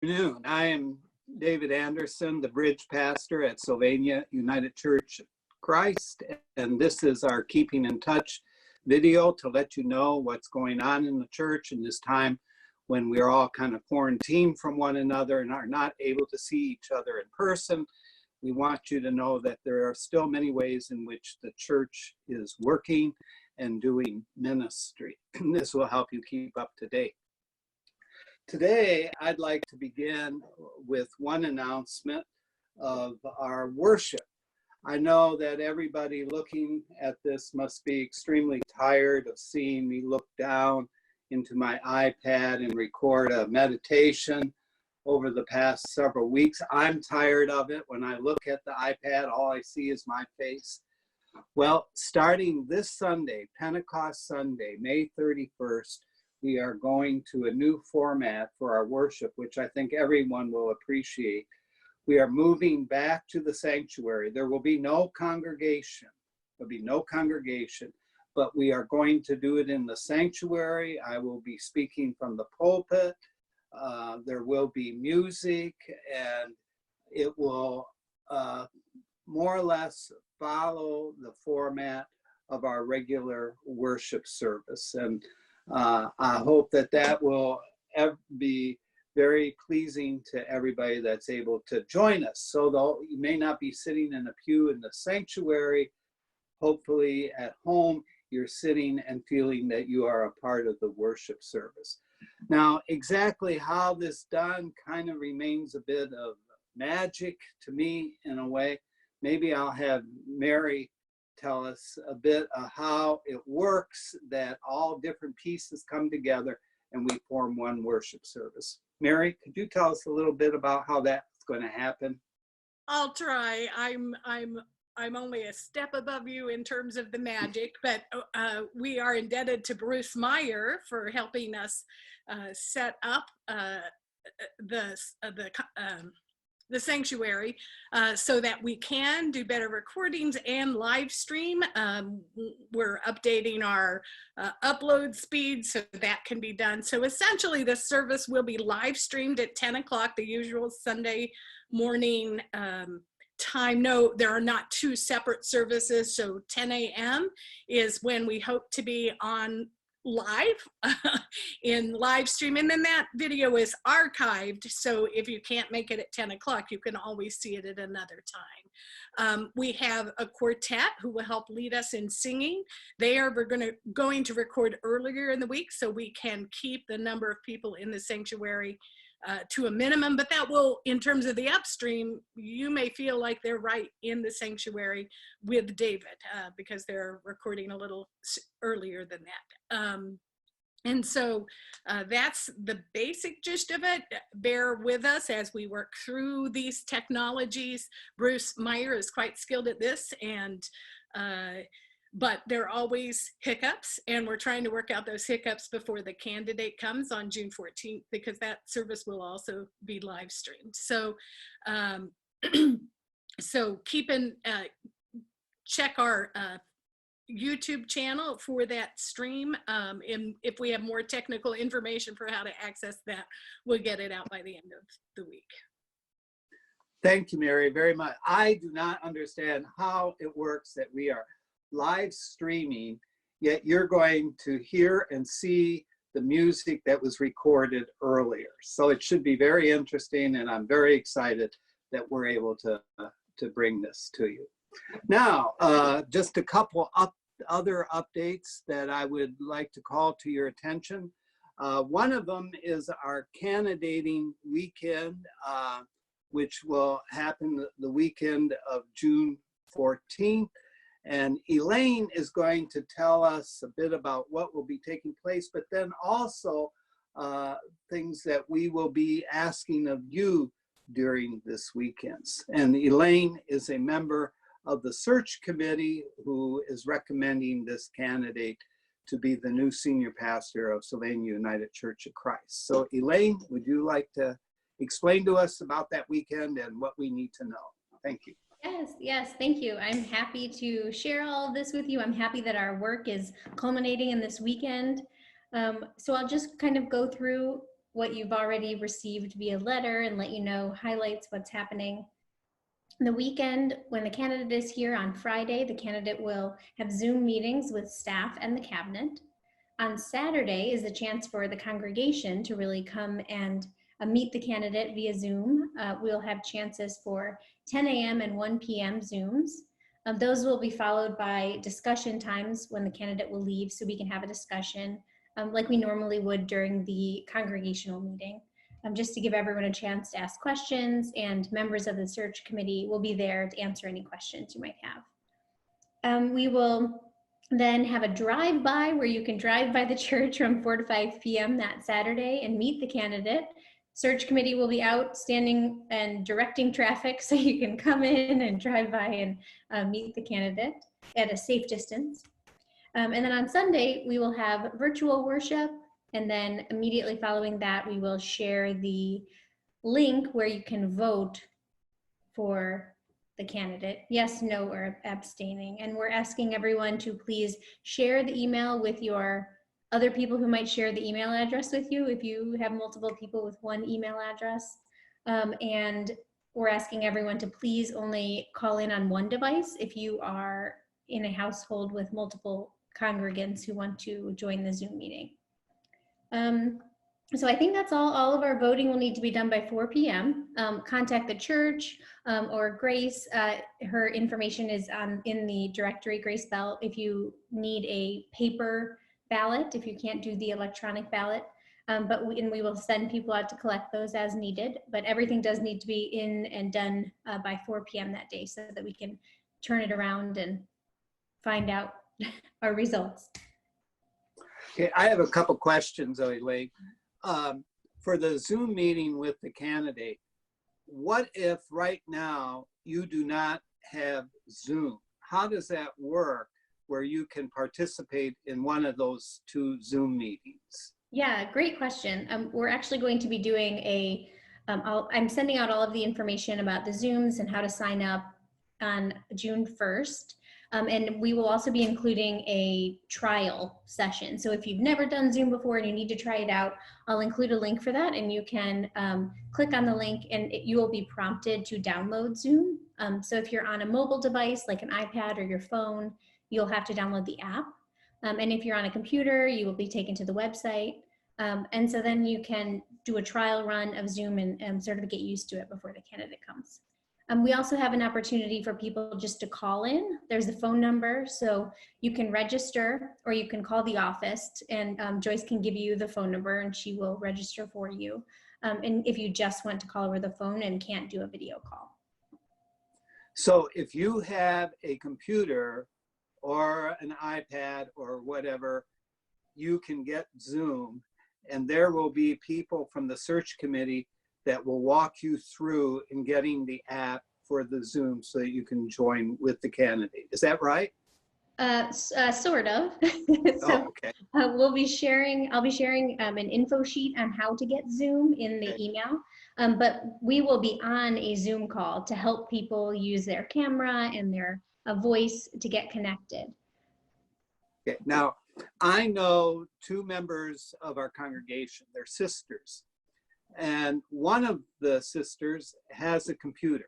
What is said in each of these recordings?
Afternoon. I am David Anderson, the bridge pastor at Sylvania United Church of Christ, and this is our Keeping in Touch video to let you know what's going on in the church in this time when we're all kind of quarantined from one another and are not able to see each other in person. We want you to know that there are still many ways in which the church is working and doing ministry. This will help you keep up to date. Today, I'd like to begin with one announcement of our worship. I know that everybody looking at this must be extremely tired of seeing me look down into my iPad and record a meditation over the past several weeks. I'm tired of it. When I look at the iPad, all I see is my face. Well, starting this Sunday, Pentecost Sunday, May 31st, we are going to a new format for our worship, which I think everyone will appreciate. We are moving back to the sanctuary. There will be no congregation. There'll be no congregation, but we are going to do it in the sanctuary. I will be speaking from the pulpit. There will be music, and it will more or less follow the format of our regular worship service. And I hope that that will be very pleasing to everybody that's able to join us. So though you may not be sitting in a pew in the sanctuary, hopefully at home, you're sitting and feeling that you are a part of the worship service. Now, exactly how this done kind of remains a bit of magic to me in a way. Maybe I'll have Mary tell us a bit of how it works, that all different pieces come together and we form one worship service. Mary, could you tell us a little bit about how that's going to happen? I'll try. I'm only a step above you in terms of the magic, but we are indebted to Bruce Meyer for helping us set up the sanctuary so that we can do better recordings and live stream. We're updating our upload speed so that can be done. So essentially the service will be live streamed at 10 o'clock, the usual Sunday morning time. No, there are not two separate services. So 10 a.m. is when we hope to be on live in live stream, and then that video is archived, so if you can't make it at 10 o'clock you can always see it at another time. We have a quartet who will help lead us in singing. We're going to record earlier in the week so we can keep the number of people in the sanctuary to a minimum, but that will, in terms of the upstream, you may feel like they're right in the sanctuary with David because they're recording a little earlier than that. And so that's the basic gist of it. Bear with us as we work through these technologies. Bruce Meyer is quite skilled at this, and but there are always hiccups, and we're trying to work out those hiccups before the candidate comes on June 14th, because that service will also be live streamed. So, so check our YouTube channel for that stream. And if we have more technical information for how to access that, we'll get it out by the end of the week. Thank you, Mary, very much. I do not understand how it works that we are live streaming, yet you're going to hear and see the music that was recorded earlier. So it should be very interesting, and I'm very excited that we're able to bring this to you. Now, just a couple other updates that I would like to call to your attention. One of them is our candidating weekend, which will happen the weekend of June 14th. And Elaine is going to tell us a bit about what will be taking place, but then also things that we will be asking of you during this weekend. And Elaine is a member of the search committee who is recommending this candidate to be the new senior pastor of Sylvania United Church of Christ. So Elaine, would you like to explain to us about that weekend and what we need to know? Thank you. Yes, thank you. I'm happy to share all of this with you. I'm happy that our work is culminating in this weekend. So I'll just kind of go through what you've already received via letter and let you know highlights what's happening. The weekend, when the candidate is here on Friday, the candidate will have Zoom meetings with staff and the cabinet. On Saturday is a chance for the congregation to really come and meet the candidate via Zoom. We'll have chances for 10 a.m. and 1 p.m. Zooms. Those will be followed by discussion times when the candidate will leave so we can have a discussion like we normally would during the congregational meeting. Just to give everyone a chance to ask questions, and members of the search committee will be there to answer any questions you might have. We will then have a drive-by where you can drive by the church from 4 to 5 p.m. that Saturday and meet the candidate. Search committee will be out standing and directing traffic so you can come in and drive by and meet the candidate at a safe distance. And then on Sunday, we will have virtual worship. And then immediately following that, we will share the link where you can vote for the candidate, yes, no, or abstaining. And we're asking everyone to please share the email with your other people who might share the email address with you if you have multiple people with one email address. And we're asking everyone to please only call in on one device if you are in a household with multiple congregants who want to join the Zoom meeting. So I think that's all. All of our voting will need to be done by 4 p.m. Contact the church or Grace. Her information is in the directory, Grace Bell, if you need a paper ballot, if you can't do the electronic ballot. But we will send people out to collect those as needed. But everything does need to be in and done by 4 p.m. that day so that we can turn it around and find out our results. Okay, I have a couple questions, Elaine. For the Zoom meeting with the candidate, what if right now you do not have Zoom? How does that work where you can participate in one of those two Zoom meetings? Yeah, great question. We're actually going to be doing I'm sending out all of the information about the Zooms and how to sign up on June 1st. And we will also be including a trial session. So if you've never done Zoom before and you need to try it out, I'll include a link for that, and you can click on the link and you will be prompted to download Zoom. So if you're on a mobile device like an iPad or your phone, you'll have to download the app. And if you're on a computer, you will be taken to the website. And so then you can do a trial run of Zoom and sort of get used to it before the candidate comes. We also have an opportunity for people just to call in. There's a phone number, so you can register or you can call the office, and Joyce can give you the phone number and she will register for you. And if you just want to call over the phone and can't do a video call. So if you have a computer or an iPad or whatever, you can get Zoom, and there will be people from the search committee that will walk you through in getting the app for the Zoom so that you can join with the candidate. Is that right? Sort of. Okay. I'll be sharing an info sheet on how to get Zoom in the email, but we will be on a Zoom call to help people use their camera and their voice to get connected. Okay. Now, I know two members of our congregation, they're sisters. And one of the sisters has a computer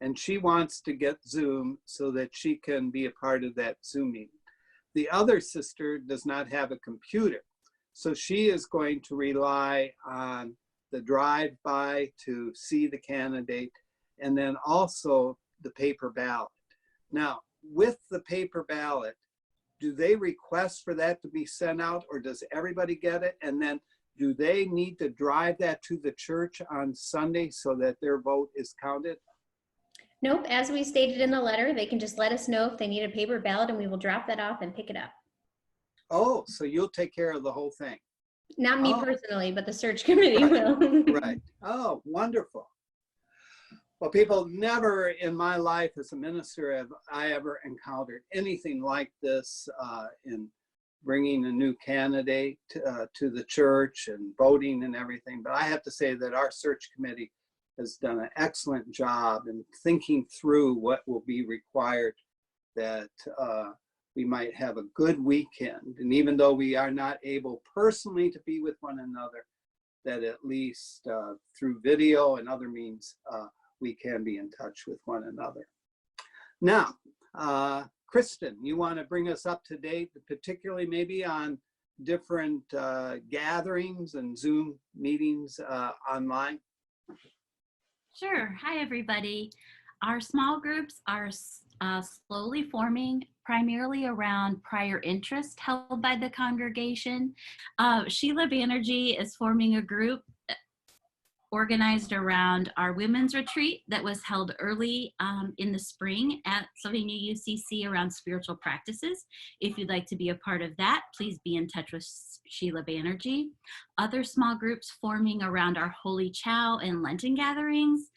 and she wants to get Zoom so that she can be a part of that Zoom meeting. The other sister does not have a computer. So she is going to rely on the drive-by to see the candidate and then also the paper ballot. Now, with the paper ballot, do they request for that to be sent out, or does everybody get it? And then do they need to drive that to the church on Sunday so that their vote is counted? Nope, as we stated in the letter, they can just let us know if they need a paper ballot and we will drop that off and pick it up. Oh, so you'll take care of the whole thing? Not me personally, but the search committee will. Right. Oh, wonderful. Well, people, never in my life as a minister have I ever encountered anything like this in bringing a new candidate to the church and voting and everything. But I have to say that our search committee has done an excellent job in thinking through what will be required, that we might have a good weekend. And even though we are not able personally to be with one another, that at least through video and other means, we can be in touch with one another. Now, Kristen, you want to bring us up to date, particularly maybe on different gatherings and Zoom meetings online? Sure. Hi, everybody. Our small groups are slowly forming, primarily around prior interest held by the congregation. Sheila Banerjee is forming a group organized around our women's retreat that was held early in the spring at Sylvania UCC around spiritual practices. If you'd like to be a part of that, please be in touch with Sheila Banerjee. Other small groups forming around our Holy Chow and Lenten gatherings,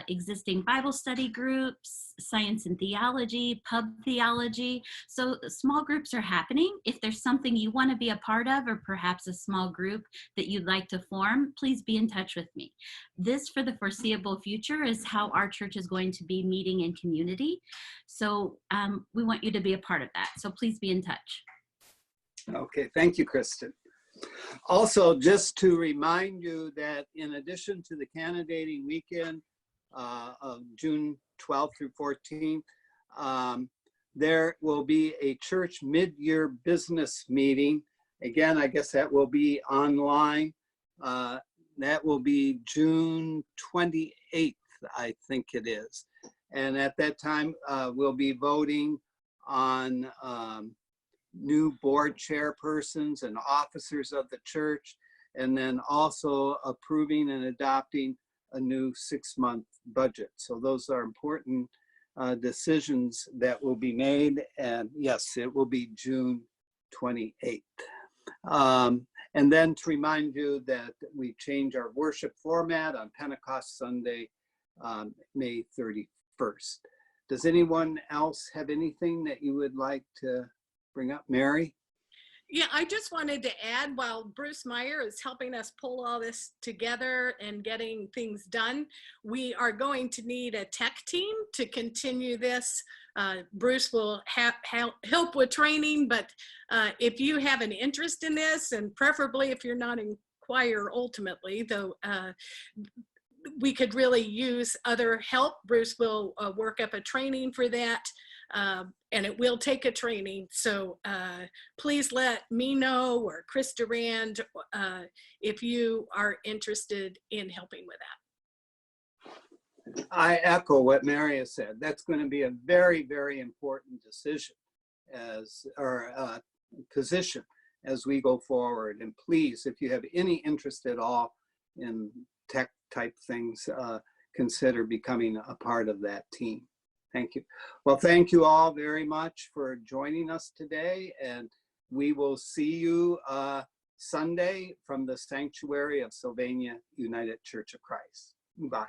existing Bible study groups, science and theology, pub theology. So small groups are happening. If there's something you want to be a part of, or perhaps a small group that you'd like to form, please be in touch with me. This, for the foreseeable future, is how our church is going to be meeting in community. So we want you to be a part of that. So please be in touch. Okay, thank you, Kristen. Also, just to remind you that in addition to the candidating weekend of June 12th through 14th, there will be a church mid-year business meeting. Again, I guess that will be online. That will be June 28th, I think it is. And at that time, we'll be voting on new board chairpersons and officers of the church, and then also approving and adopting a new 6-month budget. So those are important decisions that will be made. And yes, it will be June 28th. And then to remind you that we change our worship format on Pentecost Sunday, May 31st. Does anyone else have anything that you would like to bring up? Mary? Yeah, I just wanted to add, while Bruce Meyer is helping us pull all this together and getting things done, we are going to need a tech team to continue this. Bruce will help with training, but if you have an interest in this, and preferably if you're not in choir ultimately, though we could really use other help. Bruce will work up a training for that. And it will take a training. So please let me know, or Chris Durand, if you are interested in helping with that. I echo what Mary has said. That's going to be a very, very important decision position as we go forward. And please, if you have any interest at all in tech type things, consider becoming a part of that team. Thank you. Well, thank you all very much for joining us today, and we will see you Sunday from the sanctuary of Sylvania United Church of Christ. Bye.